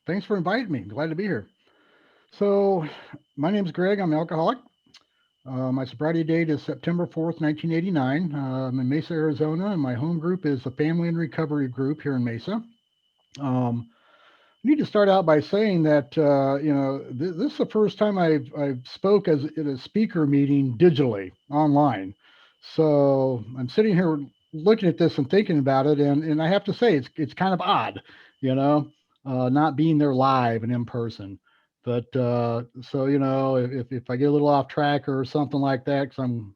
Thanks for inviting me. Glad to be here. So, my name's Greg. I'm an alcoholic. My sobriety date is September 4th, 1989. I'm in Mesa, Arizona, and my home group is the Family and Recovery Group here in Mesa. I need to start out by saying that this is the first time I've spoke as in a speaker meeting digitally online. So I'm sitting here looking at this and thinking about it, and I have to say it's kind of odd, you know, not being there live and in person. But so if I get a little off track or something like that, because I'm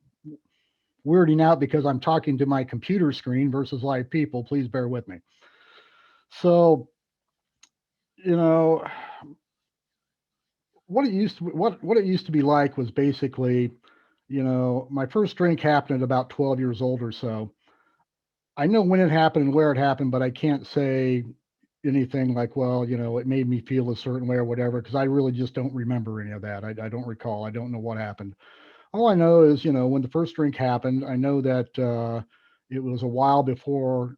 weirding out because I'm talking to my computer screen versus live people, please bear with me. So you know what it used to be like was basically, my first drink happened at about 12 years old or so. I know when it happened and where it happened, but I can't say anything like, well, it made me feel a certain way or whatever, because I really just don't remember any of that. I don't recall. I don't know what happened. All I know is, when the first drink happened, I know that it was a while before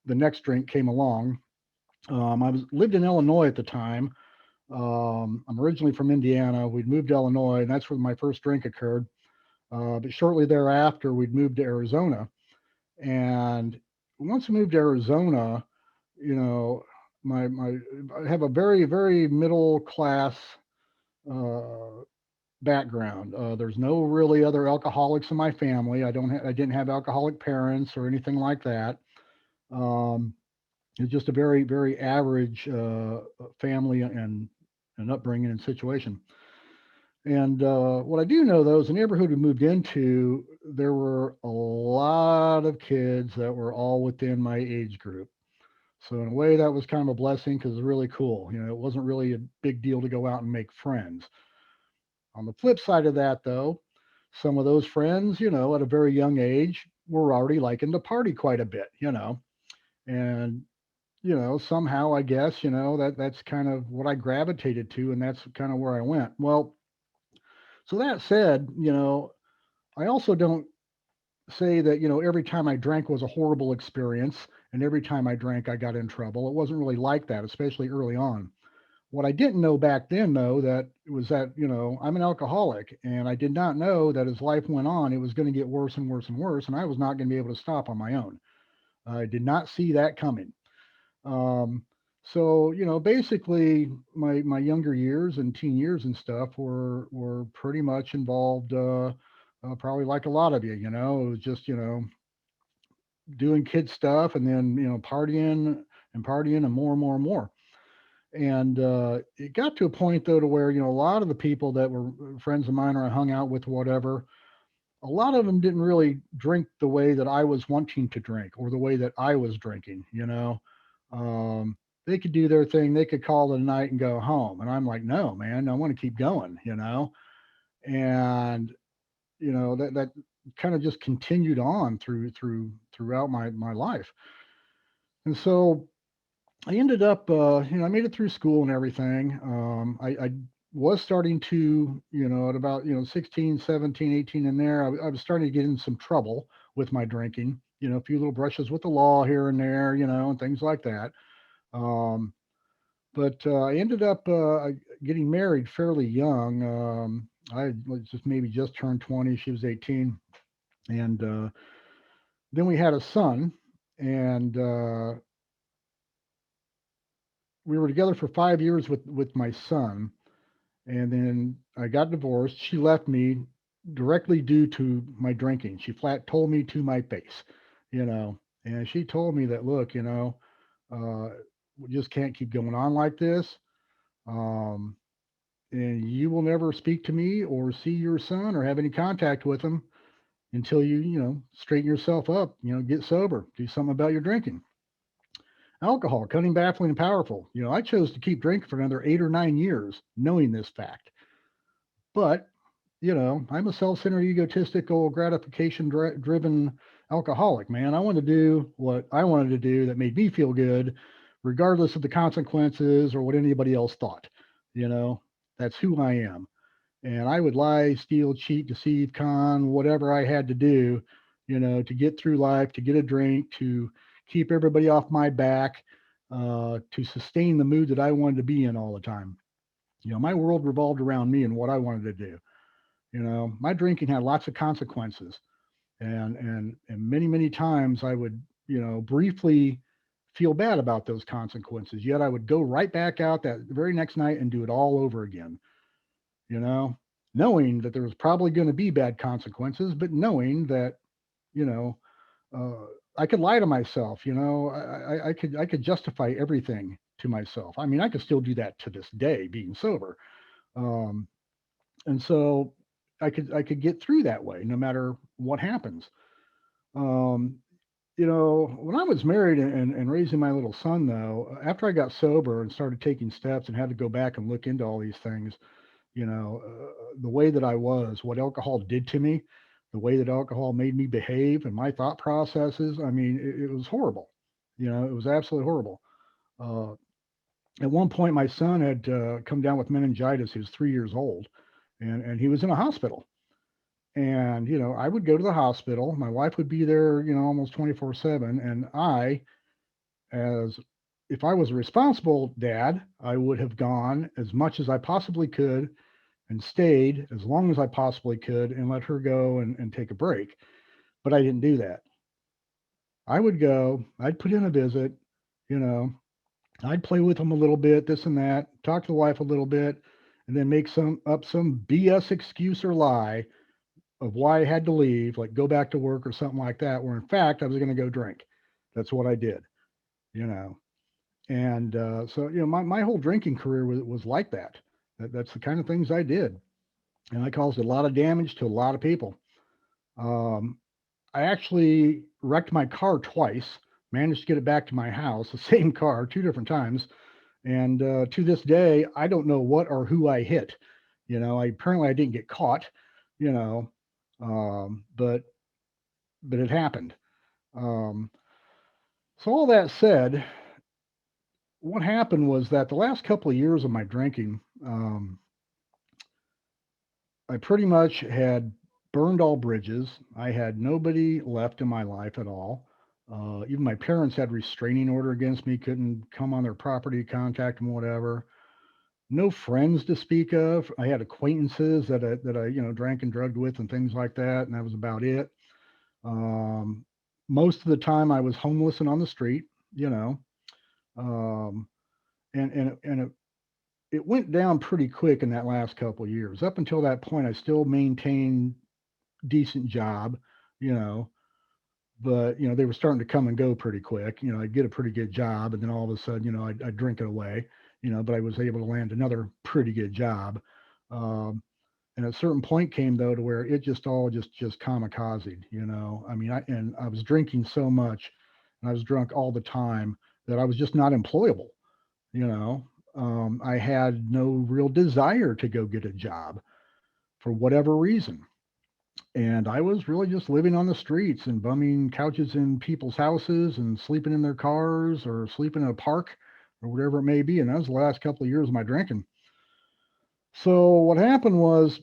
the next drink came along. I was lived in Illinois at the time. I'm originally from Indiana. We'd moved to Illinois, and that's where my first drink occurred. But shortly thereafter, we'd moved to Arizona. And once we moved to Arizona, you know, my I have a very very middle class uh, background. There's no really other alcoholics in my family. I didn't have alcoholic parents or anything like that. Um, it's just a very very average family and upbringing and situation. And what I do know, though, is the neighborhood we moved into, there were a lot of kids that were all within my age group. So in a way, that was kind of a blessing because it's really cool. It wasn't really a big deal to go out and make friends. On the flip side of that, though, some of those friends, at a very young age, were already liking to party quite a bit. And somehow I guess that's kind of what I gravitated to, and that's kind of where I went. Well, so that said, I also don't say that, every time I drank was a horrible experience and every time I drank I got in trouble. It wasn't really like that, especially early on. What I didn't know back then, though, that was that, I'm an alcoholic, and I did not know that as life went on, it was going to get worse and worse and worse, and I was not going to be able to stop on my own. I did not see that coming. Um, so, basically, my younger years and teen years and stuff were pretty much involved, probably like a lot of you. It was just doing kid stuff, and then partying and more and more and more. And it got to a point though to where a lot of the people that were friends of mine or I hung out with, whatever, a lot of them didn't really drink the way that I was wanting to drink or the way that I was drinking. Um, they could do their thing, they could call it a night and go home, and I'm like, no, man, I want to keep going. And that kind of just continued on throughout my life. And so I ended up, I made it through school and everything. I was starting to, at about, 16, 17, 18 in there, I was starting to get in some trouble with my drinking, a few little brushes with the law here and there, and things like that. Um, but I ended up getting married fairly young. I was just maybe just turned 20. She was 18. And then we had a son. And we were together for 5 years with my son, and then I got divorced. She left me directly due to my drinking. She flat told me to my face, you know, and she told me that, look, uh, we just can't keep going on like this. Um, and you will never speak to me or see your son or have any contact with him until you straighten yourself up, get sober, do something about your drinking. Alcohol, cunning, baffling, and powerful. I chose to keep drinking for another 8 or 9 years, knowing this fact. But, I'm a self centered, egotistical, gratification driven alcoholic, man. I want to do what I wanted to do that made me feel good, regardless of the consequences or what anybody else thought. You know, that's who I am. And I would lie, steal, cheat, deceive, con, whatever I had to do, to get through life, to get a drink, to keep everybody off my back. to sustain the mood that I wanted to be in all the time. My world revolved around me and what I wanted to do. My drinking had lots of consequences, and many times I would, briefly feel bad about those consequences. Yet I would go right back out that very next night and do it all over again. You know, knowing that there was probably going to be bad consequences, but knowing that, you know, uh, I could lie to myself. I could justify everything to myself. I mean, I could still do that to this day, being sober. Um, and so I could get through that way, no matter what happens. Um, when I was married and raising my little son, though, after I got sober and started taking steps and had to go back and look into all these things, the way that I was, what alcohol did to me, the way that alcohol made me behave and my thought processes, I mean, it was horrible. It was absolutely horrible. Uh, at one point, my son had come down with meningitis. He was 3 years old, and he was in a hospital. And, I would go to the hospital. My wife would be there, almost 24/7. And as if I was a responsible dad, I would have gone as much as I possibly could and stayed as long as I possibly could and let her go and take a break. But I didn't do that. I would go, I'd put in a visit, you know, I'd play with them a little bit, this and that, talk to the wife a little bit, and then make some BS excuse or lie of why I had to leave, like go back to work or something like that, where in fact I was going to go drink. That's what I did, you know. And so, my whole drinking career was like that. That's the kind of things I did. And I caused a lot of damage to a lot of people. Um, I actually wrecked my car twice, managed to get it back to my house, the same car, two different times. And to this day, I don't know what or who I hit. I didn't get caught, you know, but it happened. Um, so all that said, what happened was that the last couple of years of my drinking, I pretty much had burned all bridges. I had nobody left in my life at all. Even my parents had restraining order against me, couldn't come on their property, contact them, whatever. No friends to speak of. I had acquaintances that I drank and drugged with and things like that, and that was about it. Um, Most of the time, I was homeless and on the street. You know, um, and it went down pretty quick in that last couple of years. Up until that point, I still maintained decent job. You know, but they were starting to come and go pretty quick. I'd get a pretty good job, and then all of a sudden, I'd drink it away. But I was able to land another pretty good job. Um, and at a certain point came though to where it just all just kamikaze. I mean, I was drinking so much, and I was drunk all the time that I was just not employable. You know, I had no real desire to go get a job for whatever reason. And I was really just living on the streets and bumming couches in people's houses and sleeping in their cars or sleeping in a park or whatever it may be. And that was the last couple of years of my drinking. So what happened was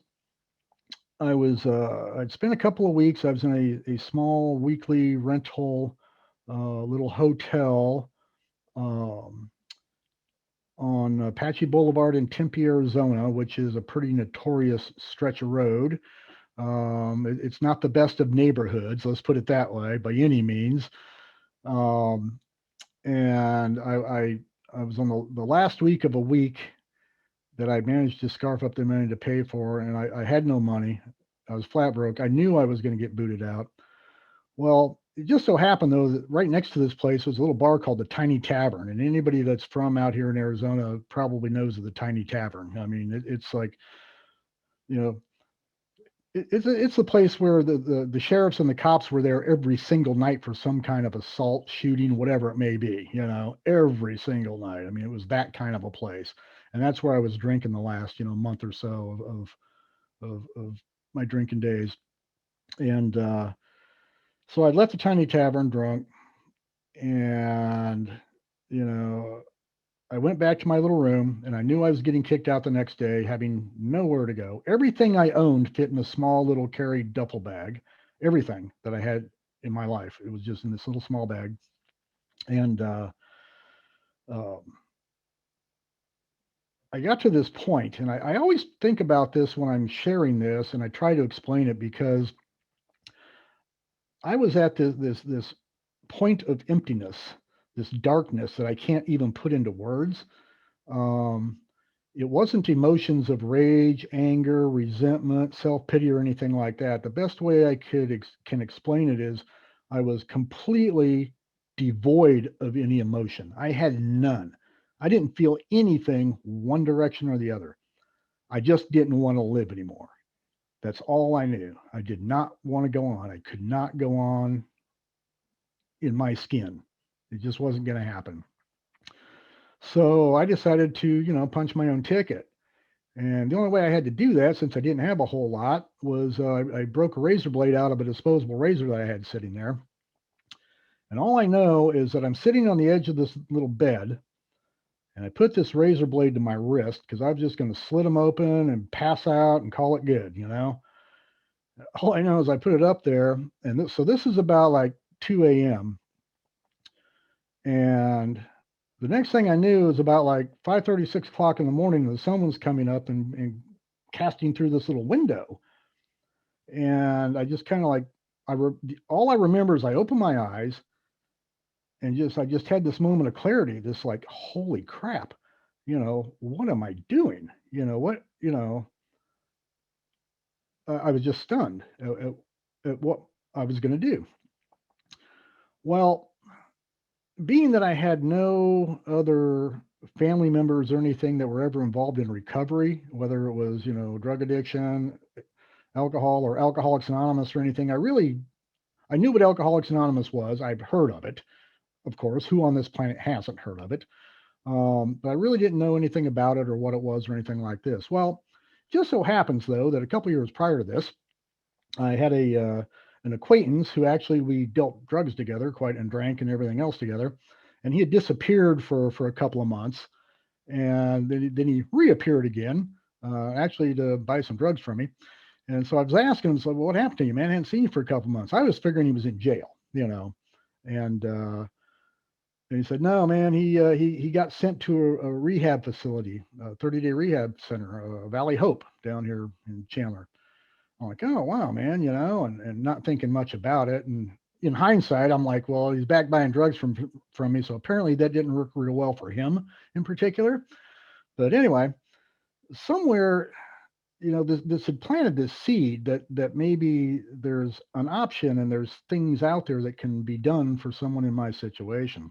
I'd spent a couple of weeks. I was in a small weekly rental little hotel um, on Apache Boulevard in Tempe, Arizona, which is a pretty notorious stretch of road. It's not the best of neighborhoods, let's put it that way, by any means. Um, and I was on the last week of a week that I managed to scarf up the money to pay for, and I had no money. I was flat broke. I knew I was going to get booted out. Well, it just so happened though that right next to this place was a little bar called the Tiny Tavern, and anybody that's from out here in Arizona probably knows of the Tiny Tavern. I mean, it's like you know it's a place where the sheriffs and the cops were there every single night for some kind of assault, shooting, whatever it may be. Every single night. I mean, it was that kind of a place, and that's where I was drinking the last month or so of my drinking days. And so I left the Tiny Tavern drunk, and you know I went back to my little room, and I knew I was getting kicked out the next day, having nowhere to go. Everything I owned fit in a small little carry duffel bag. Everything that I had in my life, it was just in this little small bag. And Um, I got to this point, and I always think about this when I'm sharing this, and I try to explain it because I was at this point of emptiness, this darkness that I can't even put into words. Um, it wasn't emotions of rage, anger, resentment, self pity, or anything like that. The best way I can explain it is I was completely devoid of any emotion. I had none. I didn't feel anything one direction or the other. I just didn't want to live anymore. That's all I knew. I did not want to go on. I could not go on in my skin. It just wasn't going to happen. So I decided to, punch my own ticket. And the only way I had to do that, since I didn't have a whole lot, was I broke a razor blade out of a disposable razor that I had sitting there. And all I know is that I'm sitting on the edge of this little bed, and I put this razor blade to my wrist because I was just going to slit them open and pass out and call it good. All I know is I put it up there, and so this is about like 2 a.m. And the next thing I knew was about like 5:30, 6 o'clock in the morning. The sun was coming up and casting through this little window, and I just kind of like all I remember is I opened my eyes and I just had this moment of clarity, this like holy crap, what am I doing? I was just stunned at what I was going to do. Well, being that I had no other family members or anything that were ever involved in recovery, whether it was, drug addiction, alcohol, or Alcoholics Anonymous or anything, I knew what Alcoholics Anonymous was. I've heard of it, of course. Who on this planet hasn't heard of it? But I really didn't know anything about it or what it was or anything like this. Well, just so happens though that a couple years prior to this, I had an acquaintance who actually we dealt drugs together, quite and drank and everything else together, and he had disappeared for a couple of months, and then he reappeared again, actually to buy some drugs from me. And so I was asking him, so well, what happened to you, man? I hadn't seen you for a couple of months. I was figuring he was in jail. And he said, no, man, he got sent to a rehab facility, a 30-day rehab center, Valley Hope down here in Chandler. I'm like, oh wow, man, and not thinking much about it. And in hindsight, I'm like, well, he's back buying drugs from me, so apparently that didn't work real well for him in particular. But anyway, somewhere, this had planted this seed that maybe there's an option and there's things out there that can be done for someone in my situation.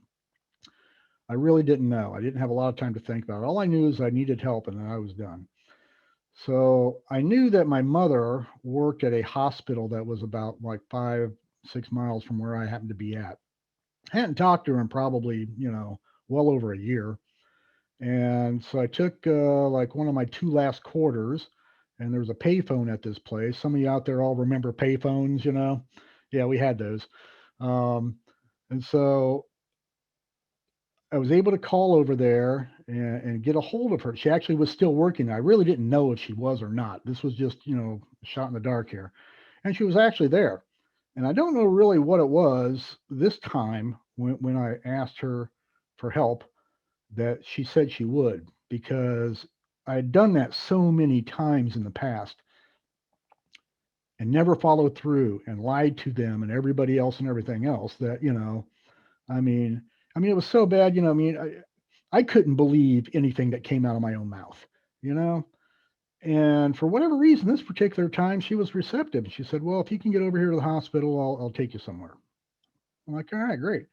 I really didn't know. I didn't have a lot of time to think about it. All I knew is I needed help and then I was done. So I knew that my mother worked at a hospital that was about like 5, 6 miles from where I happened to be at. I hadn't talked to her in probably, well over a year. And so I took like one of my two last quarters, and there was a payphone at this place. Some of you out there all remember payphones. Yeah, we had those. Um, and so I was able to call over there and get a hold of her. She actually was still working. I really didn't know if she was or not. This was just, shot in the dark here. And she was actually there. And I don't know really what it was this time when I asked her for help that she said she would, because I had done that so many times in the past and never followed through and lied to them and everybody else and everything else that, I mean, it was so bad, I couldn't believe anything that came out of my own mouth, you know? And for whatever reason, this particular time, she was receptive. She said, well, if you can get over here to the hospital, I'll take you somewhere. I'm like, all right, great.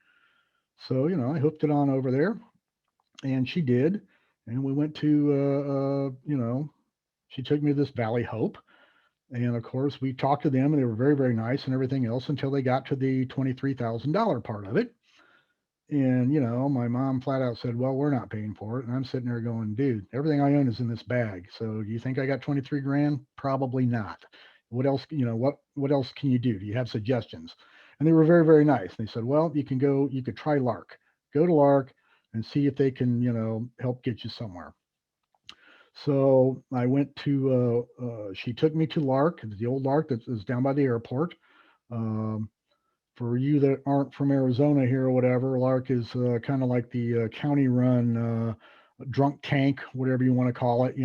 So, I hooked it on over there, and she did. And we went to, she took me to this Valley Hope. And of course, we talked to them, and they were very, very nice and everything else until they got to the $23,000 part of it. And, my mom flat out said, well, we're not paying for it. And I'm sitting there going, dude, everything I own is in this bag. So do you think I got 23 grand? Probably not. What else, what else can you do? Do you have suggestions? And they were very, very nice. They said, well, you could try Lark. Go to Lark and see if they can, help get you somewhere. So I went she took me to Lark, the old Lark that is down by the airport. Um, For you that aren't from Arizona here or whatever, Lark is kind of like the county-run drunk tank, whatever you want to call it. They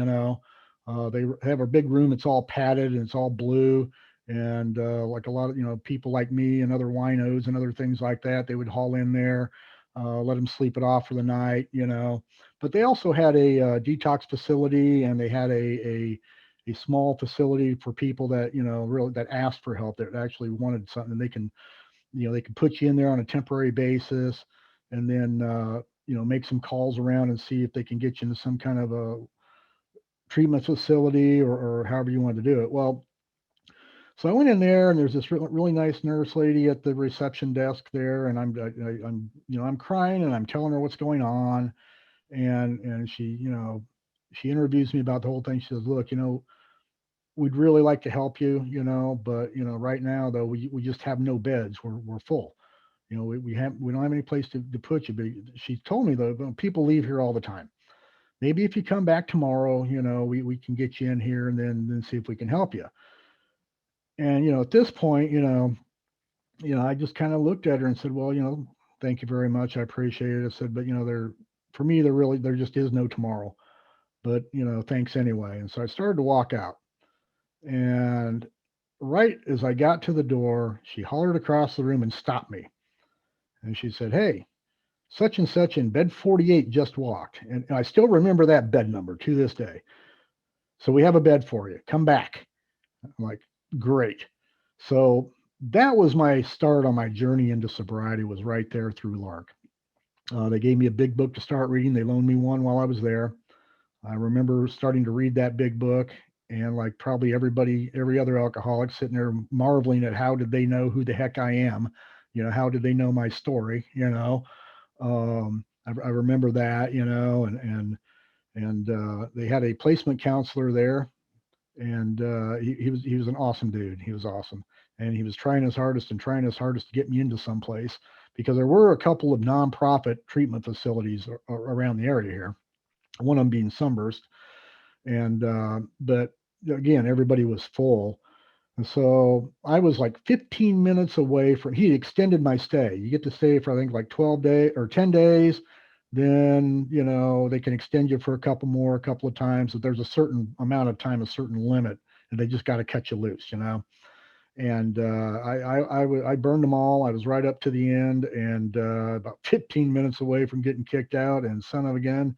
have a big room. It's all padded and it's all blue. And like a lot of people like me and other winos and other things like that, they would haul in there, let them sleep it off for the night. But they also had a detox facility, and they had a small facility for people that really that asked for help, that actually wanted something. They can put you in there on a temporary basis, and then make some calls around and see if they can get you into some kind of a treatment facility, or however you want to do it. Well, so I went in there, and there's this really nice nurse lady at the reception desk there, and I'm crying, and I'm telling her what's going on, and she interviews me about the whole thing. She says, "Look, we'd really like to help you, but right now though we just have no beds. We're full. We don't have any place to put you." But she told me though, people leave here all the time. Maybe if you come back tomorrow, we can get you in here, and then see if we can help you. And at this point, I just kind of looked at her and said, "Well, thank you very much. I appreciate it." I said, "But for me, there just is no tomorrow. But thanks anyway." And so I started to walk out. And right as I got to the door, she hollered across the room and stopped me. And she said, "Hey, such and such in bed 48 just walked." And I still remember that bed number to this day. "So we have a bed for you. Come back." I'm like, "Great." So that was my start on my journey into sobriety, was right there through Lark. They gave me a big book to start reading. They loaned me one while I was there. I remember starting to read that big book, and like probably every other alcoholic, sitting there marveling at how did they know who the heck I am? How did they know my story? I remember that, and they had a placement counselor there, and he was an awesome dude. He was awesome, and he was trying his hardest and trying his hardest to get me into some place, because there were a couple of nonprofit treatment facilities around the area here. One of them being Sunburst, and but again, everybody was full. And so I was like 15 minutes away from. He extended my stay. You get to stay for, I think, like 12 days or 10 days. Then they can extend you for a couple of times. But there's a certain amount of time, a certain limit, and they just got to cut you loose. And I burned them all. I was right up to the end, and about 15 minutes away from getting kicked out. And son of a gun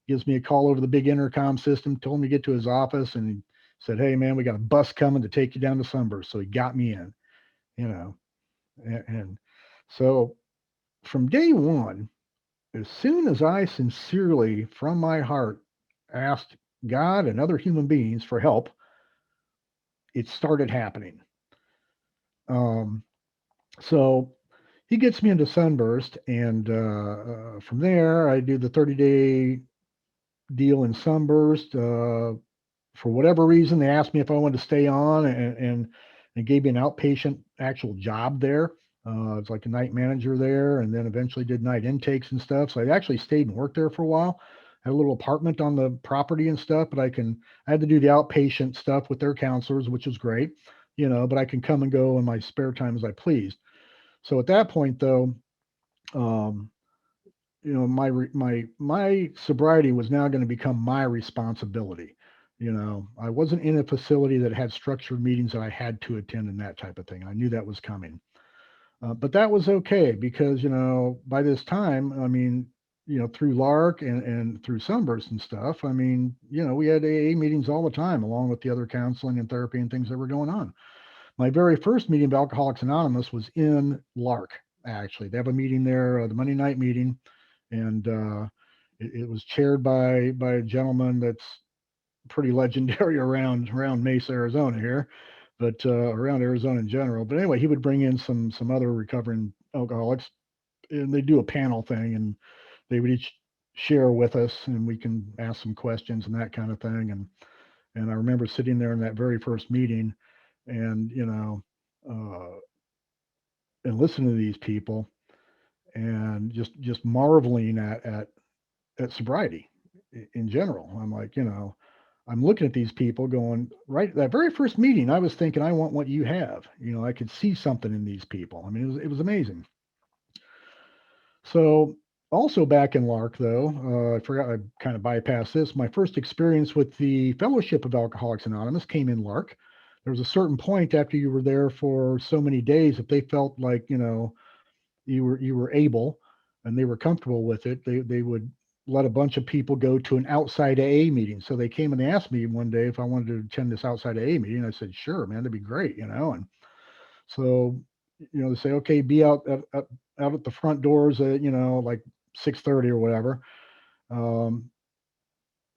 gives me a call over the big intercom system, told me to get to his office, and he said, "Hey, man, we got a bus coming to take you down to Sunburst." So he got me in, you know. And so from day one, as soon as I sincerely, from my heart, asked God and other human beings for help, it started happening. Um, so he gets me into Sunburst, and from there, I do the 30-day deal in Sunburst. For whatever reason, they asked me if I wanted to stay on, and gave me an outpatient actual job there. It's like a night manager there, and then eventually did night intakes and stuff. So I actually stayed and worked there for a while. Had a little apartment on the property and stuff, but I had to do the outpatient stuff with their counselors, which was great, but I can come and go in my spare time as I pleased. So at that point, though, um, my sobriety was now going to become my responsibility. I wasn't in a facility that had structured meetings that I had to attend and that type of thing. I knew that was coming. But that was okay, because by this time, I mean, through Lark and through Sunburst and stuff, I mean, we had AA meetings all the time, along with the other counseling and therapy and things that were going on. My very first meeting of Alcoholics Anonymous was in Lark. Actually, they have a meeting there, the Monday night meeting, and it was chaired by a gentleman that's pretty legendary around Mesa, Arizona here, but around Arizona in general. But anyway, he would bring in some other recovering alcoholics, and they do a panel thing, and they would each share with us, and we can ask some questions and that kind of thing. And I remember sitting there in that very first meeting, and uh, and listening to these people, and just marveling at sobriety in general. I'm like, I'm looking at these people going, right, that very first meeting, I was thinking, I want what you have. I could see something in these people. I mean, it was amazing. So, also back in Lark, though, I forgot, I kind of bypassed this. My first experience with the Fellowship of Alcoholics Anonymous came in Lark. There was a certain point after you were there for so many days, if they felt like, you were able and they were comfortable with it, they would let a bunch of people go to an outside AA meeting. So they came and they asked me one day if I wanted to attend this outside AA meeting. I said, sure, man, that'd be great. And so, they say, okay, be out at the front doors at, like 6:30 or whatever. Um,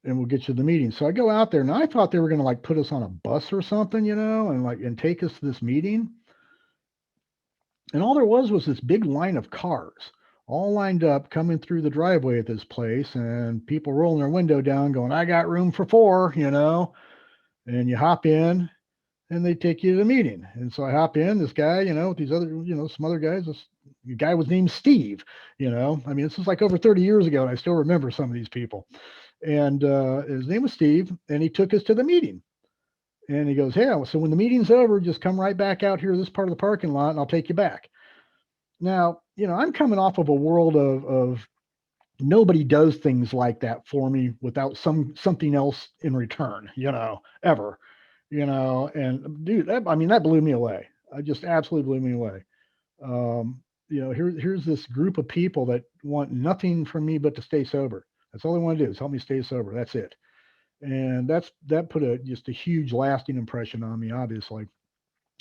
and we'll get you to the meeting. So I go out there and I thought they were going to like put us on a bus or something, and take us to this meeting. And all there was this big line of cars all lined up coming through the driveway at this place, and people rolling their window down going, I got room for four. And you hop in and they take you to the meeting. And so I hop in, this guy, with these other, some other guys. This guy was named Steve. I mean, this was like over 30 years ago, and I still remember some of these people. And his name was Steve, and he took us to the meeting. And he goes, yeah, so when the meeting's over, just come right back out here to this part of the parking lot, and I'll take you back. Now, I'm coming off of a world of nobody does things like that for me without something else in return, ever, and dude, that blew me away. I just absolutely blew me away. Here's this group of people that want nothing from me but to stay sober. That's all they want to do is help me stay sober. That's it. And that put just a huge lasting impression on me, obviously.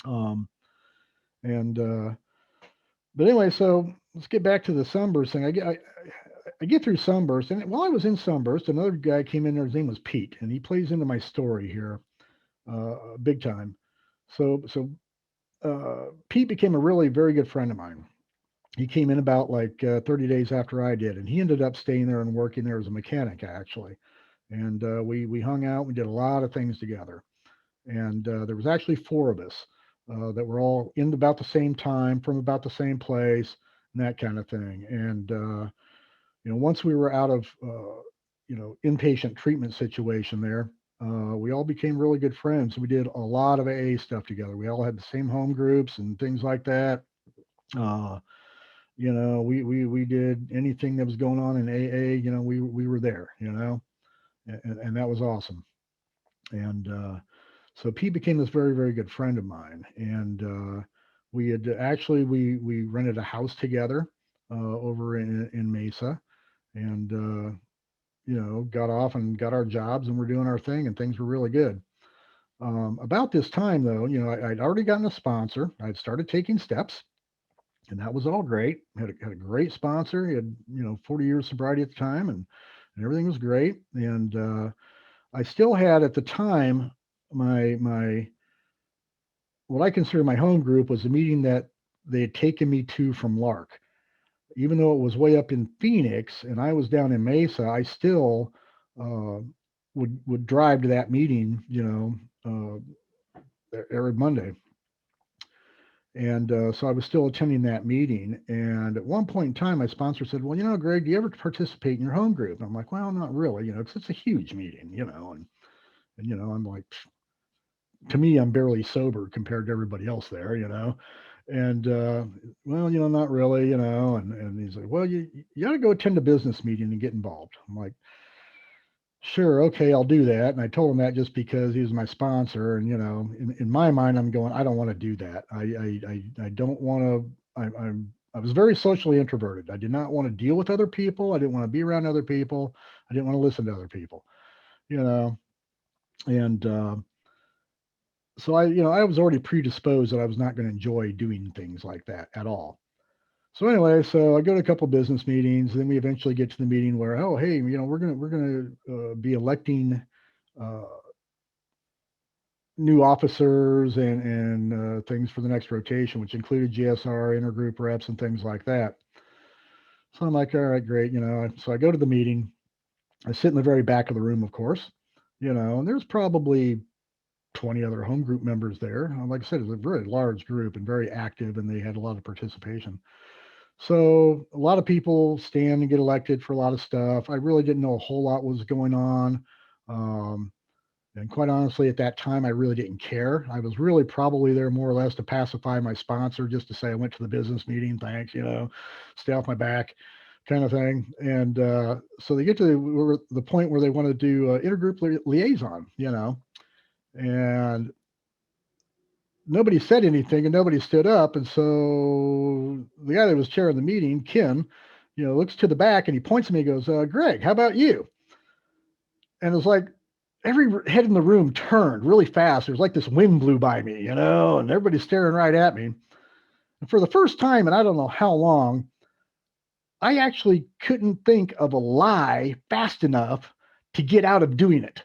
Um, and But anyway, so let's get back to the Sunburst thing. I get through Sunburst, and while I was in Sunburst, another guy came in there. His name was Pete, and he plays into my story here, big time. So Pete became a really very good friend of mine. He came in about like 30 days after I did, and he ended up staying there and working there as a mechanic actually. And we hung out. We did a lot of things together, and there was actually four of us that were all in about the same time, from about the same place, and that kind of thing. And once we were out of inpatient treatment situation there, we all became really good friends. We did a lot of AA stuff together. We all had the same home groups and things like that. Uh, we did anything that was going on in AA. We were there. And that was awesome. And so Pete became this very, very good friend of mine. And we had actually we rented a house together over in Mesa, and got off and got our jobs, and we're doing our thing, and things were really good. About this time, though, I'd already gotten a sponsor. I'd started taking steps, and that was all great. Had a great sponsor. He had 40 years sobriety at the time, and everything was great. And I still had at the time my what I consider my home group was a meeting that they had taken me to from Lark. Even though it was way up in Phoenix and I was down in Mesa, I still uh, would drive to that meeting, every Monday. And so I was still attending that meeting. And at one point in time, my sponsor said, "Well, Greg, do you ever participate in your home group?" And I'm like, "Well, not really, because it's a huge meeting, and I'm like, to me, I'm barely sober compared to everybody else there. And well, not really, and he's like, well, you got to go attend a business meeting and get involved. I'm like, sure, okay, I'll do that. And I told him that just because he was my sponsor, and in my mind, I'm going, I don't want to do that. I don't want to. I was very socially introverted. I did not want to deal with other people. I didn't want to be around other people. I didn't want to listen to other people, you know. And so I was already predisposed that I was not going to enjoy doing things like that at all. So anyway, so I go to a couple of business meetings, then we eventually get to the meeting where, oh, hey, we're gonna be electing uh, new officers and things for the next rotation, which included GSR, intergroup reps, and things like that. So I'm like, all right, great, So I go to the meeting. I sit in the very back of the room, of course, and there's probably 20 other home group members there. Like I said, it was a very large group and very active, and they had a lot of participation. So a lot of people stand and get elected for a lot of stuff. I really didn't know a whole lot was going on. Um, And quite honestly, at that time, I really didn't care. I was really probably there more or less to pacify my sponsor, just to say I went to the business meeting, thanks, stay off my back, kind of thing. And so they get to the point where they want to do intergroup liaison, and nobody said anything and nobody stood up. And so the guy that was chairing the meeting, Ken, looks to the back and he points at me and goes, Greg, how about you? And it was like every head in the room turned really fast. It was like this wind blew by me, and everybody's staring right at me. And for the first time, and I don't know how long, I actually couldn't think of a lie fast enough to get out of doing it.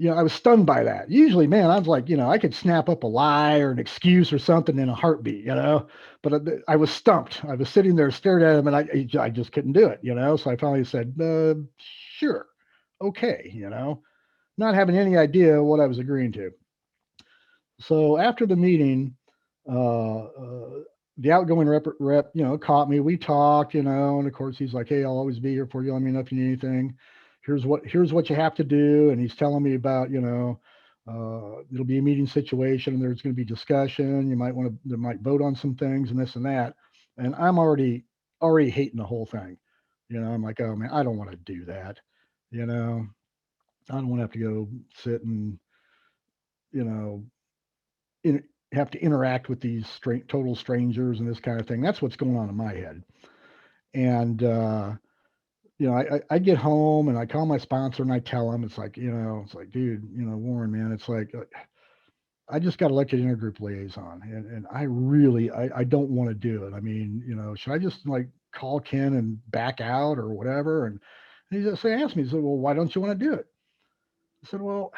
I was stunned by that. Usually, man, I was like, I could snap up a lie or an excuse or something in a heartbeat, but I was stumped. I was sitting there staring at him and I just couldn't do it, So I finally said, sure. Okay. Not having any idea what I was agreeing to. So after the meeting, the outgoing rep, caught me. We talked, and of course he's like, "Hey, I'll always be here for you. Let me know if you need anything. Here's what you have to do." And he's telling me about, it'll be a meeting situation, and there's going to be discussion. They might vote on some things and this and that. And I'm already hating the whole thing. I'm like, oh man, I don't want to do that. I don't want to have to go sit and, you know, in, have to interact with these total strangers and this kind of thing. That's what's going on in my head. And, I get home and I call my sponsor and I tell him, it's like, dude, Warren, man, it's like, I just got elected intergroup liaison and I really, I don't want to do it. I mean, should I just like call Ken and back out or whatever? And he just asked me, he said, well, why don't you want to do it? I said, well,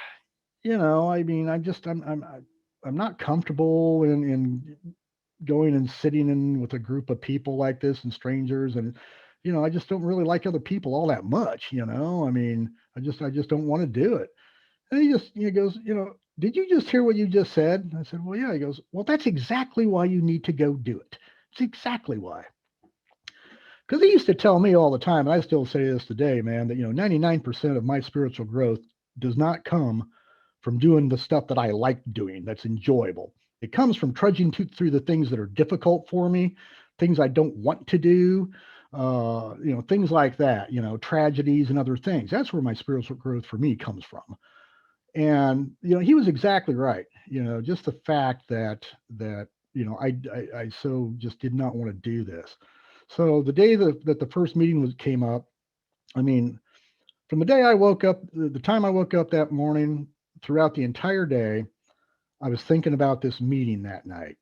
I mean, I'm not comfortable in going and sitting in with a group of people like this and strangers. And, I just don't really like other people all that much, I mean, I just don't want to do it. And he goes, did you just hear what you just said? I said, well, yeah. He goes, well, that's exactly why you need to go do it. It's exactly why. Because he used to tell me all the time, and I still say this today, man, that 99% of my spiritual growth does not come from doing the stuff that I like doing, that's enjoyable. It comes from trudging through the things that are difficult for me, things I don't want to do, things like that, tragedies and other things. That's where my spiritual growth for me comes from. And he was exactly right. Just the fact that I so just did not want to do this. So the day that the first meeting came up, I mean, from the day I woke up, the time I woke up that morning, throughout the entire day, I was thinking about this meeting that night.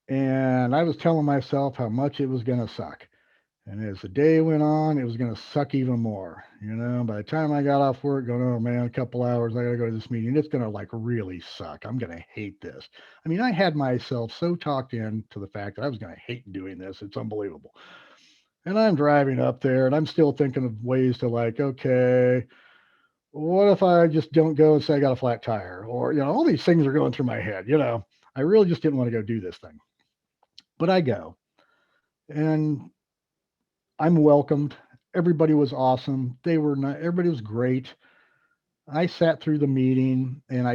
And I was telling myself how much it was going to suck. And as the day went on, it was going to suck even more. By the time I got off work, going, oh man, a couple hours, I got to go to this meeting. It's going to like really suck. I'm going to hate this. I mean, I had myself so talked in to the fact that I was going to hate doing this. It's unbelievable. And I'm driving up there and I'm still thinking of ways to like, okay, what if I just don't go and say I got a flat tire? Or, all these things are going through my head. I really just didn't want to go do this thing. But I go. And I'm welcomed. Everybody was awesome. Everybody was great. I sat through the meeting and I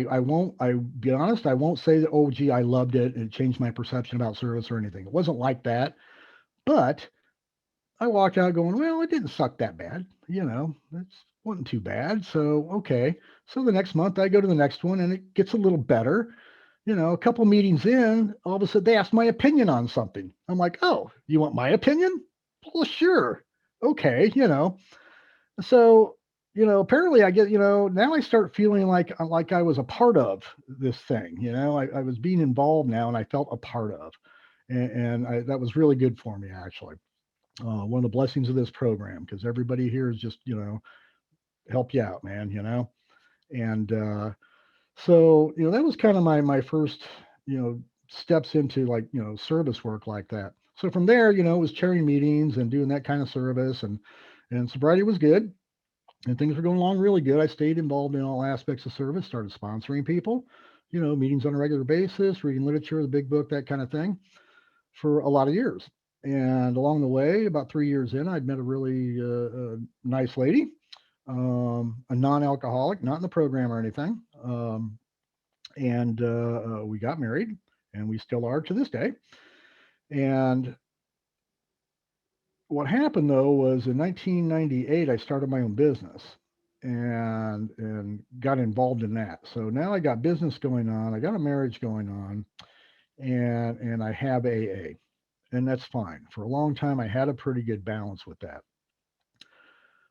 be honest, I won't say that, oh, gee, I loved it and it changed my perception about service or anything. It wasn't like that. But I walked out going, well, it didn't suck that bad. It wasn't too bad. So, okay. So the next month I go to the next one and it gets a little better. A couple meetings in, all of a sudden they asked my opinion on something. I'm like, oh, you want my opinion? Well, sure. Okay. So, apparently I get, now I start feeling like I was a part of this thing. I was being involved now and I felt a part of, and that was really good for me, actually. One of the blessings of this program, because everybody here is just, help you out, man, and so, that was kind of my first, steps into like, service work like that. So from there, it was chairing meetings and doing that kind of service, and sobriety was good and things were going along really good. I stayed involved in all aspects of service, started sponsoring people, meetings on a regular basis, reading literature, the big book, that kind of thing, for a lot of years. And along the way, about 3 years in, I'd met a really nice lady. a non-alcoholic, not in the program or anything. And we got married, and we still are to this day. And what happened though was in 1998, I started my own business and got involved in that. So now I got business going on, I got a marriage going on, and I have AA, and that's fine. For a long time, I had a pretty good balance with that.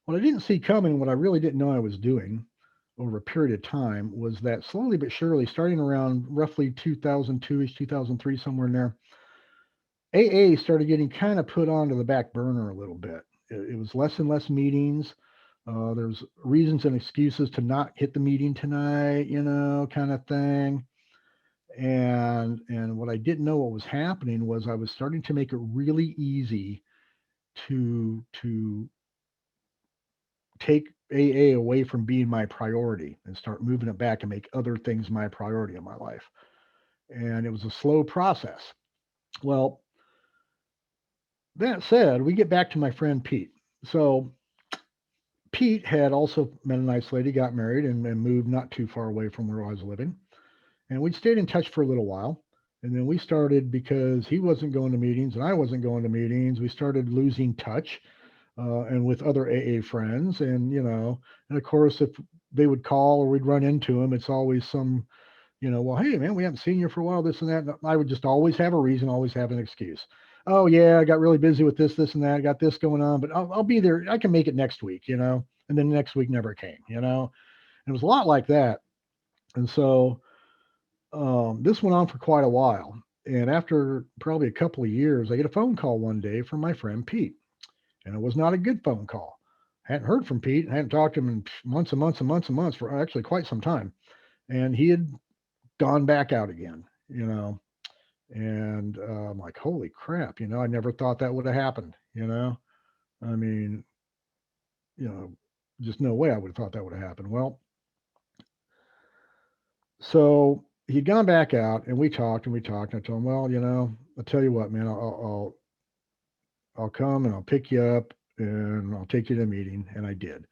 What I didn't see coming, what I really didn't know I was doing over a period of time, was that slowly but surely, starting around roughly 2002ish, 2003, somewhere in there, AA started getting kind of put onto the back burner a little bit. It was less and less meetings. There's reasons and excuses to not hit the meeting tonight, kind of thing. And what I didn't know what was happening was I was starting to make it really easy to take AA away from being my priority and start moving it back and make other things my priority in my life. And it was a slow process. Well, that said, we get back to my friend Pete. So Pete had also met a nice lady, got married, and moved not too far away from where I was living. And we'd stayed in touch for a little while. And then we started, because he wasn't going to meetings and I wasn't going to meetings, we started losing touch, and with other AA friends. And of course, if they would call or we'd run into him, it's always some, well, hey, man, we haven't seen you for a while, this and that. And I would just always have a reason, always have an excuse. Oh, yeah, I got really busy with this, and that. I got this going on, but I'll be there. I can make it next week. And then next week never came. And it was a lot like that. And so this went on for quite a while. And after probably a couple of years, I get a phone call one day from my friend Pete. And it was not a good phone call. I hadn't heard from Pete. I hadn't talked to him in months and months and months and months, for actually quite some time. And he had gone back out again. And I'm like, holy crap, I never thought that would have happened. I mean, you know, just no way I would have thought that would have happened. Well, so he'd gone back out, and we talked and we talked. And I told him, well, I'll tell you what, man, I'll come and I'll pick you up and I'll take you to a meeting. And I did.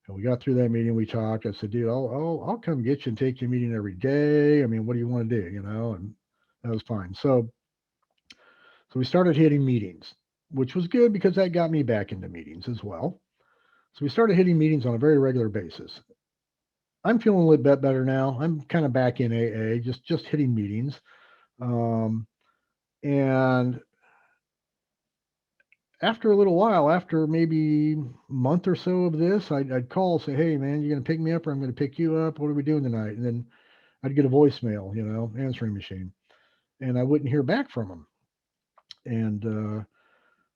And we got through that meeting. We talked. I said, dude, I'll come get you and take you a meeting every day. I mean, what do you want to do? And that was fine. So we started hitting meetings, which was good because that got me back into meetings as well. So we started hitting meetings on a very regular basis. I'm feeling a little bit better now. I'm kind of back in AA, just hitting meetings. Um, and after a little while, after maybe a month or so of this, I'd call, say, hey, man, you going to pick me up or I'm going to pick you up? What are we doing tonight? And then I'd get a voicemail, answering machine, and I wouldn't hear back from them. And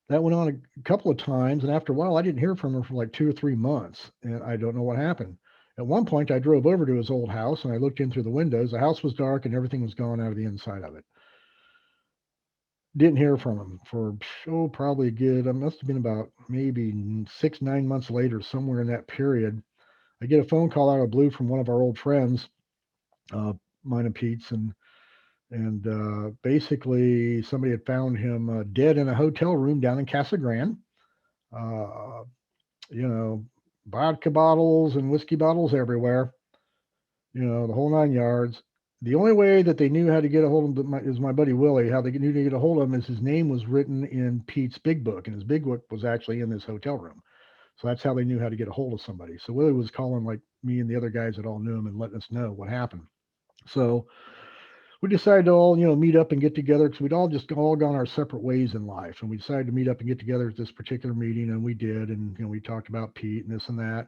that went on a couple of times. And after a while, I didn't hear from him for like 2 or 3 months. And I don't know what happened. At one point, I drove over to his old house and I looked in through the windows. The house was dark and everything was gone out of the inside of it. Didn't hear from him for, probably a good, it must have been about maybe 6, 9 months later, somewhere in that period. I get a phone call out of the blue from one of our old friends, uh, mine and Pete's, and basically somebody had found him dead in a hotel room down in Casa Grande. Uh, you know, vodka bottles and whiskey bottles everywhere. The whole 9 yards. The only way that they knew how to get a hold of him is my buddy Willie. How they knew to get a hold of him is his name was written in Pete's big book, and his big book was actually in this hotel room. So that's how they knew how to get a hold of somebody. So Willie was calling like me and the other guys that all knew him and letting us know what happened. So we decided to all, meet up and get together because we'd all gone our separate ways in life. And we decided to meet up and get together at this particular meeting, and we did. And, we talked about Pete and this and that.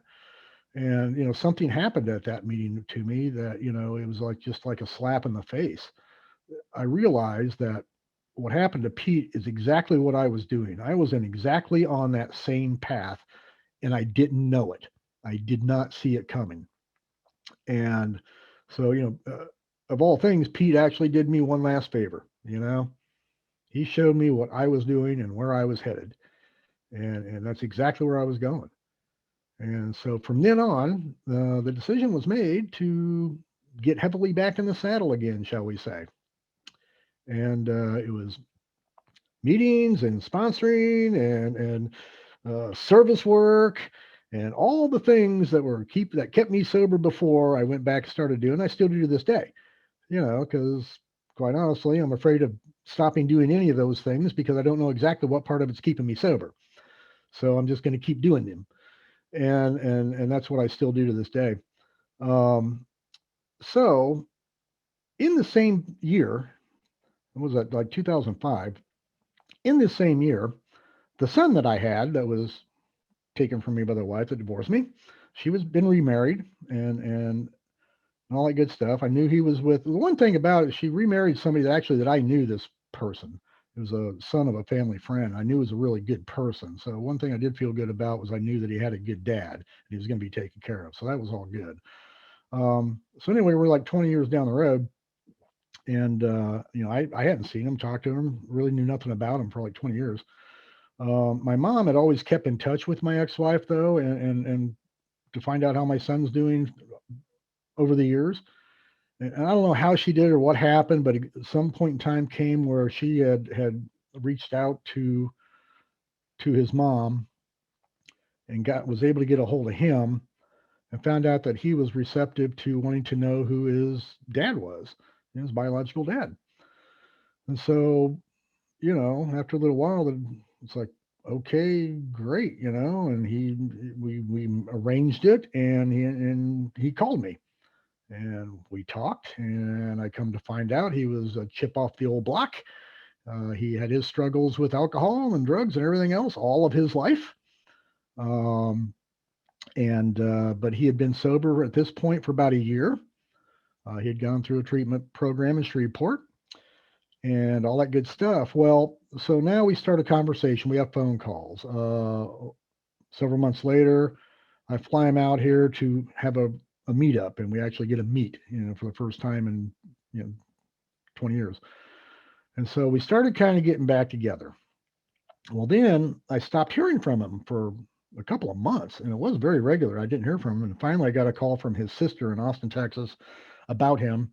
And, something happened at that meeting to me that, it was like just like a slap in the face. I realized that what happened to Pete is exactly what I was doing. I was in exactly on that same path, and I didn't know it. I did not see it coming. And so, of all things, Pete actually did me one last favor. He showed me what I was doing and where I was headed. And that's exactly where I was going. And so from then on, the decision was made to get heavily back in the saddle again, shall we say. And it was meetings and sponsoring and service work And all the things that kept me sober before, I went back and started doing. I still do to this day, because quite honestly, I'm afraid of stopping doing any of those things because I don't know exactly what part of it's keeping me sober. So I'm just going to keep doing them, and that's what I still do to this day. Um, so in the same year, what was that, like 2005? In this same year, the son that I had that was taken from me by the wife that divorced me, she was been remarried and all that good stuff. I knew he was with the one thing about it, she remarried somebody that I knew this person. It was a son of a family friend. I knew was a really good person. So one thing I did feel good about was I knew that he had a good dad and he was going to be taken care of. So that was all good. So anyway, we're like 20 years down the road, and I hadn't seen him, talked to him, really knew nothing about him for like 20 years. My mom had always kept in touch with my ex-wife though, and to find out how my son's doing over the years. And I don't know how she did or what happened, but at some point in time came where she had reached out to his mom and got was able to get a hold of him and found out that he was receptive to wanting to know who his dad was, his biological dad. And so, after a little while, it's like, okay, great, and we arranged it, and he called me, and we talked, and I come to find out he was a chip off the old block. He had his struggles with alcohol and drugs and everything else all of his life. Um, and But he had been sober at this point for about a year. He had gone through a treatment program in Shreveport and all that good stuff. Well, so now we start a conversation. We have phone calls. Several months later, I fly him out here to have a meetup, and we actually get a meet, for the first time in 20 years. And so we started kind of getting back together. Well, then I stopped hearing from him for a couple of months, and it was very regular. I didn't hear from him, and finally I got a call from his sister in Austin, Texas, about him.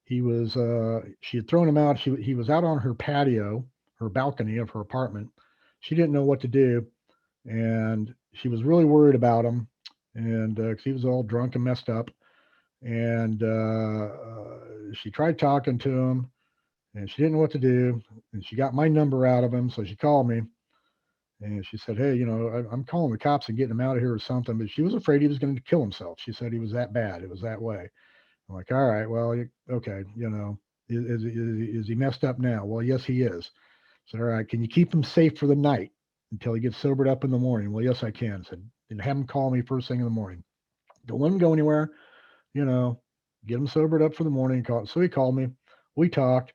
She had thrown him out. He was out on her patio, her balcony of her apartment. She didn't know what to do, and she was really worried about him, and 'cause he was all drunk and messed up. And she tried talking to him, and she didn't know what to do. And she got my number out of him, so she called me, and she said, "Hey, I'm calling the cops and getting him out of here or something." But she was afraid he was going to kill himself. She said he was that bad. It was that way. I'm like, all right, well, okay, is he messed up now? Well, yes, he is. So, all right, can you keep him safe for the night until he gets sobered up in the morning? Well, yes, I can. I said, and have him call me first thing in the morning. Don't let him go anywhere. You know, get him sobered up for the morning. So he called me. We talked.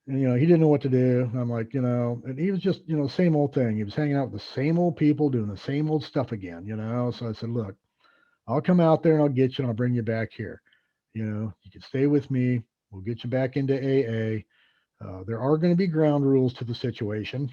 And, he didn't know what to do. And I'm like, and he was just, same old thing. He was hanging out with the same old people, doing the same old stuff again. So I said, look, I'll come out there and I'll get you and I'll bring you back here. You can stay with me. We'll get you back into AA. There are going to be ground rules to the situation.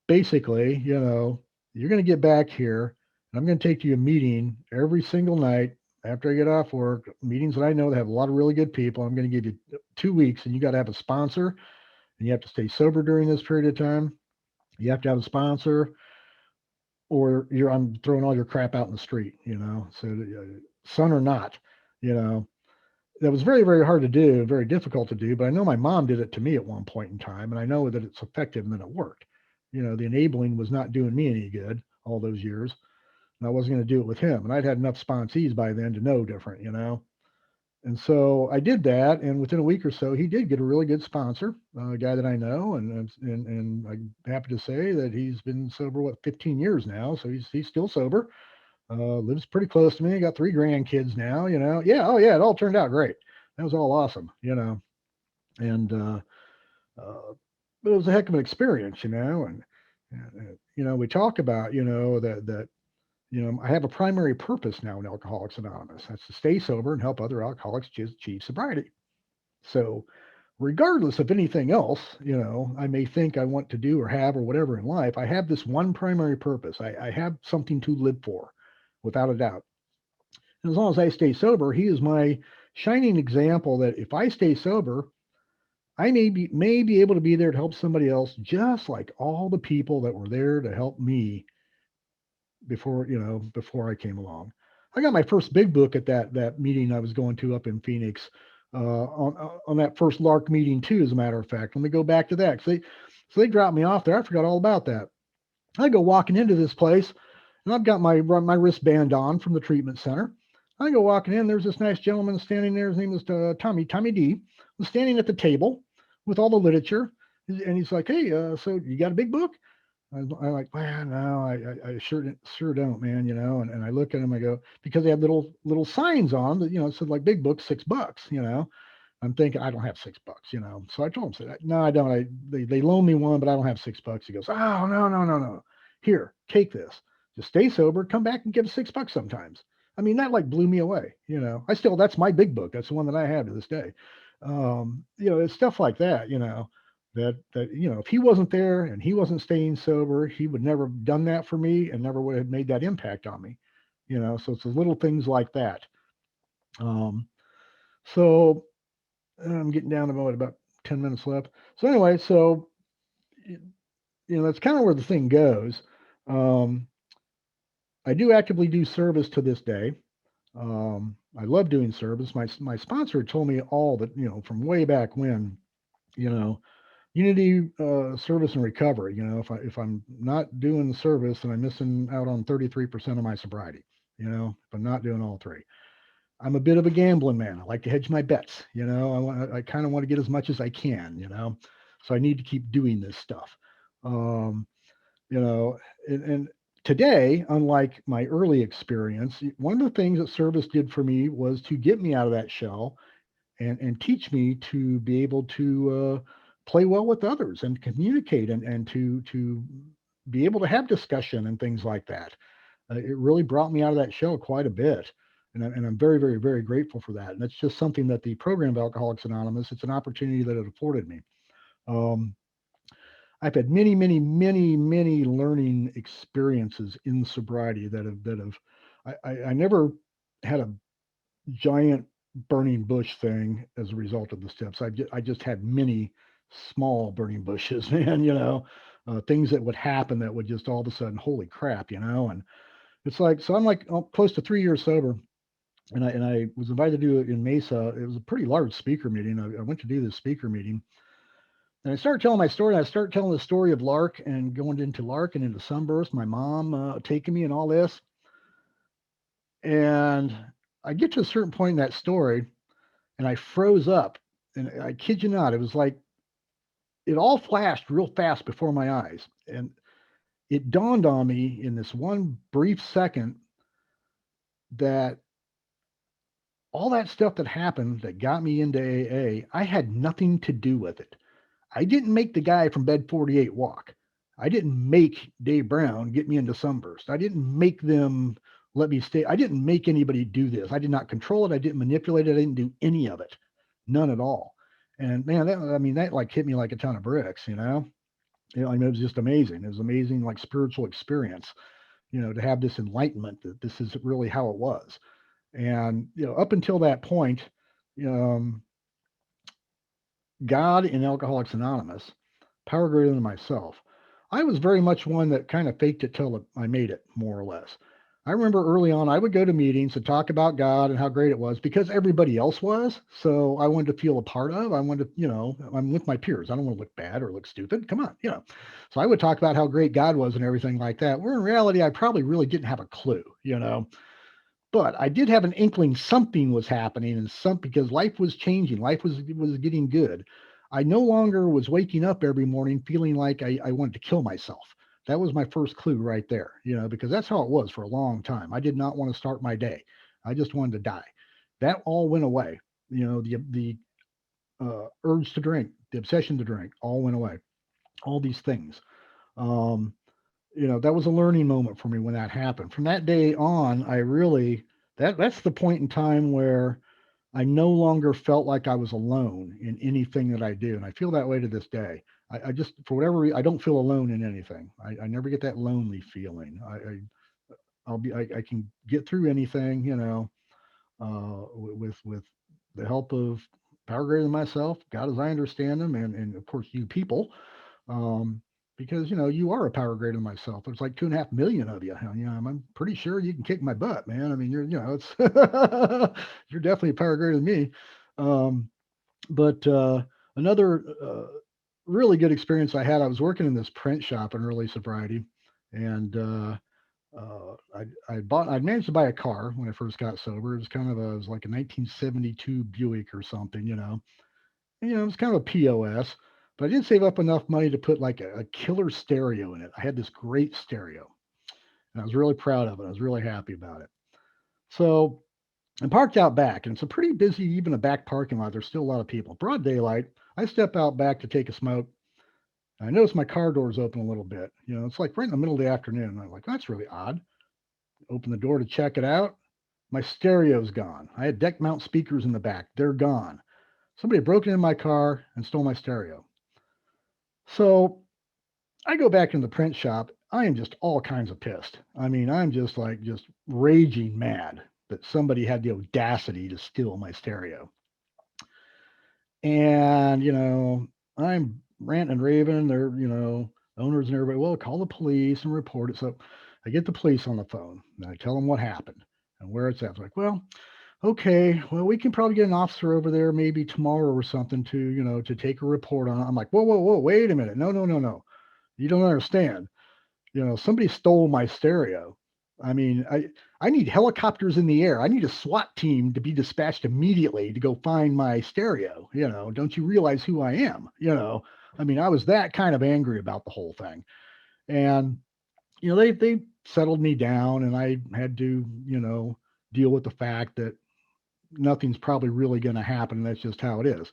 Basically, you're going to get back here. And I'm going to take you a meeting every single night after I get off work, meetings that I know that have a lot of really good people. I'm going to give you 2 weeks, and you got to have a sponsor, and you have to stay sober during this period of time. You have to have a sponsor, or I'm throwing all your crap out in the street. So, son or not, you know, that was very, very hard to do, very difficult to do. But I know my mom did it to me at one point in time, and I know that it's effective and that it worked. The enabling was not doing me any good all those years, and I wasn't going to do it with him. And I'd had enough sponsees by then to know different. And so I did that, and within a week or so, he did get a really good sponsor, a guy that I know, and I'm happy to say that he's been sober 15 years now, so he's still sober. Lives pretty close to me. Got 3 grandkids now. Yeah, oh yeah, it all turned out great. That was all awesome. And but it was a heck of an experience. And we talk about that I have a primary purpose now in Alcoholics Anonymous. That's to stay sober and help other alcoholics achieve sobriety. So, regardless of anything else, I may think I want to do or have or whatever in life, I have this one primary purpose. I have something to live for, without a doubt. And as long as I stay sober, he is my shining example that if I stay sober, I may be able to be there to help somebody else, just like all the people that were there to help me before I came along. I got my first big book at that meeting I was going to up in Phoenix, on that first Lark meeting too. As a matter of fact, let me go back to that. So they dropped me off there. I forgot all about that. I go walking into this place, and I've got my wristband on from the treatment center. I go walking in. There's this nice gentleman standing there. His name is Tommy D. Was standing at the table with all the literature, and he's like, "Hey, so you got a big book?" I'm like, well, no, I sure don't, man. And I look at him, I go, because they had little signs on that, it said like big book, $6. I'm thinking I don't have $6. So I told him, said, no, I don't. They loaned me one, but I don't have $6. He goes, oh, no, no, no, no. Here, take this. Just stay sober. Come back and give us $6 sometimes. I mean, that like blew me away. That's my big book. That's the one that I have to this day. It's stuff like that. If he wasn't there and he wasn't staying sober, he would never have done that for me and never would have made that impact on me. So it's the little things like that. Um, so I'm getting down to about 10 minutes left. So anyway, that's kind of where the thing goes. Um, I do actively do service to this day. I love doing service. My sponsor told me all that, from way back when, you know, Unity service and recovery. If I'm not doing the service, then I'm missing out on 33% of my sobriety. If I'm not doing all three. I'm a bit of a gambling man. I like to hedge my bets. I kind of want to get as much as I can. So I need to keep doing this stuff. Um, you know, and today, unlike my early experience, one of the things that service did for me was to get me out of that shell and teach me to be able to play well with others and communicate and to be able to have discussion and things like that. It really brought me out of that shell quite a bit. And I'm very, very, very grateful for that. And that's just something that the program of Alcoholics Anonymous, it's an opportunity that it afforded me. Um, I've had many, many, many, many learning experiences in sobriety I never had a giant burning bush thing as a result of the steps. I just had many small burning bushes, man. Things that would happen that would just all of a sudden, holy crap, and it's like so. I'm like close to 3 years sober, and I was invited to do it in Mesa. It was a pretty large speaker meeting. I went to do this speaker meeting, and I started telling my story. I started telling the story of Lark and going into Lark and into Sunburst, my mom taking me and all this. And I get to a certain point in that story, and I froze up. And I kid you not, it was like it all flashed real fast before my eyes. And it dawned on me in this one brief second that all that stuff that happened that got me into AA, I had nothing to do with it. I didn't make the guy from Bed 48 walk. I didn't make Dave Brown get me into Sunburst. I didn't make them let me stay. I didn't make anybody do this. I did not control it. I didn't manipulate it. I didn't do any of it. None at all. And man, that like hit me like a ton of bricks, I mean, it was just amazing. It was amazing, like spiritual experience, to have this enlightenment that this is really how it was. And, up until that point, um, God in Alcoholics Anonymous, power greater than myself. I was very much one that kind of faked it till I made it, more or less. I remember early on, I would go to meetings to talk about God and how great it was because everybody else was. So I wanted to feel a part of. I wanted to, I'm with my peers. I don't want to look bad or look stupid. Come on. So I would talk about how great God was and everything like that. Where in reality, I probably really didn't have a clue. But I did have an inkling something was happening and because life was changing, life was getting good. I no longer was waking up every morning feeling like I wanted to kill myself. That was my first clue right there, because that's how it was for a long time. I did not want to start my day. I just wanted to die. That all went away. The urge to drink, the obsession to drink, all went away. All these things. Um, that was a learning moment for me when that happened. From that day on, I really that's the point in time where I no longer felt like I was alone in anything that I do, and I feel that way to this day. I just for whatever reason, I don't feel alone in anything. I never get that lonely feeling. I can get through anything, with the help of power greater than myself, God as I understand them, and of course you people. Um, because you are a power greater than myself. There's like 2.5 million of you. I'm pretty sure you can kick my butt, man. I mean, it's you're definitely a power greater than me. Um, but another really good experience I had, I was working in this print shop in early sobriety, and I'd managed to buy a car when I first got sober. It was like a 1972 Buick or something, it was kind of a POS, but I did save up enough money to put like a killer stereo in it. I had this great stereo, and I was really proud of it. I was really happy about it. So I'm parked out back, and it's a pretty busy, even a back parking lot. There's still a lot of people. Broad daylight. I step out back to take a smoke. And I notice my car door's open a little bit. It's like right in the middle of the afternoon. And I'm like, that's really odd. Open the door to check it out. My stereo's gone. I had deck mount speakers in the back. They're gone. Somebody had broken in my car and stole my stereo. So I go back in the print shop. I am just all kinds of pissed. I mean, I'm just raging mad that somebody had the audacity to steal my stereo. And, I'm ranting and raving. They're, owners and everybody, well, call the police and report it. So I get the police on the phone and I tell them what happened and where it's at. It's like, well, okay, well, we can probably get an officer over there maybe tomorrow or something to take a report on it. I'm like, whoa, whoa, whoa, wait a minute. No, no, no, no. You don't understand. Somebody stole my stereo. I mean, I need helicopters in the air. I need a SWAT team to be dispatched immediately to go find my stereo. Don't you realize who I am? I mean, I was that kind of angry about the whole thing. And, they settled me down and I had to, deal with the fact that nothing's probably really going to happen. That's just how it is.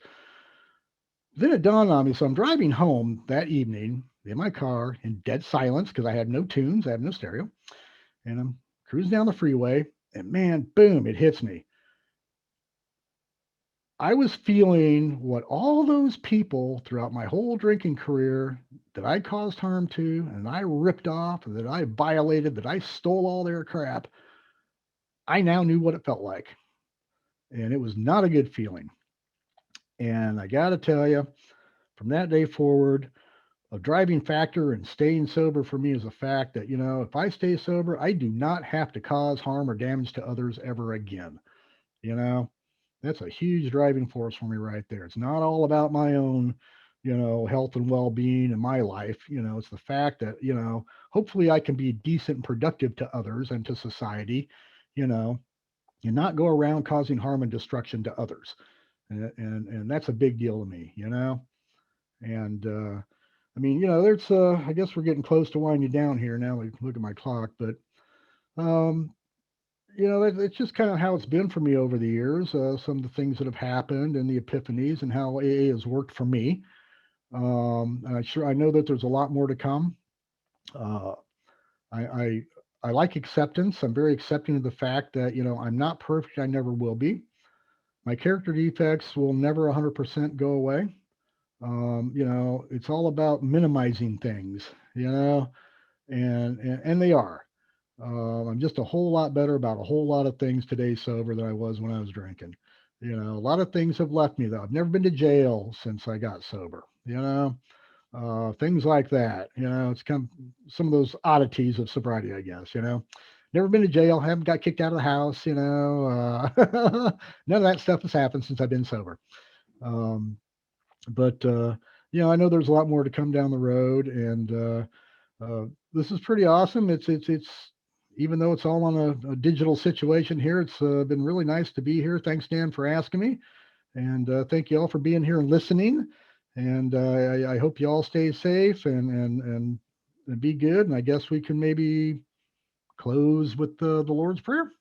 Then it dawned on me. So I'm driving home that evening in my car in dead silence because I had no tunes, I have no stereo, and I'm cruising down the freeway. And man, boom, it hits me. I was feeling what all those people throughout my whole drinking career that I caused harm to, and I ripped off, that I violated, that I stole all their crap. I now knew what it felt like. And it was not a good feeling. And I got to tell you, from that day forward, a driving factor and staying sober for me is a fact that, if I stay sober, I do not have to cause harm or damage to others ever again. You know, that's a huge driving force for me right there. It's not all about my own, health and well being in my life. It's the fact that, hopefully I can be decent and productive to others and to society, you know, and not go around causing harm and destruction to others. And that's a big deal to me, And I mean, there's I guess we're getting close to winding down here now. We look at my clock, but um, it's just kind of how it's been for me over the years. Some of the things that have happened and the epiphanies and how AA has worked for me. And I know that there's a lot more to come. Uh, I, I I like acceptance. I'm very accepting of the fact that I'm not perfect. I never will be. My character defects will never 100% go away. It's all about minimizing things, and they are. I'm just a whole lot better about a whole lot of things today sober than I was when I was drinking. A lot of things have left me though. I've never been to jail since I got sober. Things like that. It's kind of some of those oddities of sobriety, I guess. Never been to jail. Haven't got kicked out of the house. None of that stuff has happened since I've been sober. Um, but I know there's a lot more to come down the road, and this is pretty awesome. It's even though it's all on a digital situation here, it's been really nice to be here. Thanks, Dan, for asking me, and thank you all for being here and listening. And I hope you all stay safe and be good. And I guess we can maybe close with the Lord's Prayer.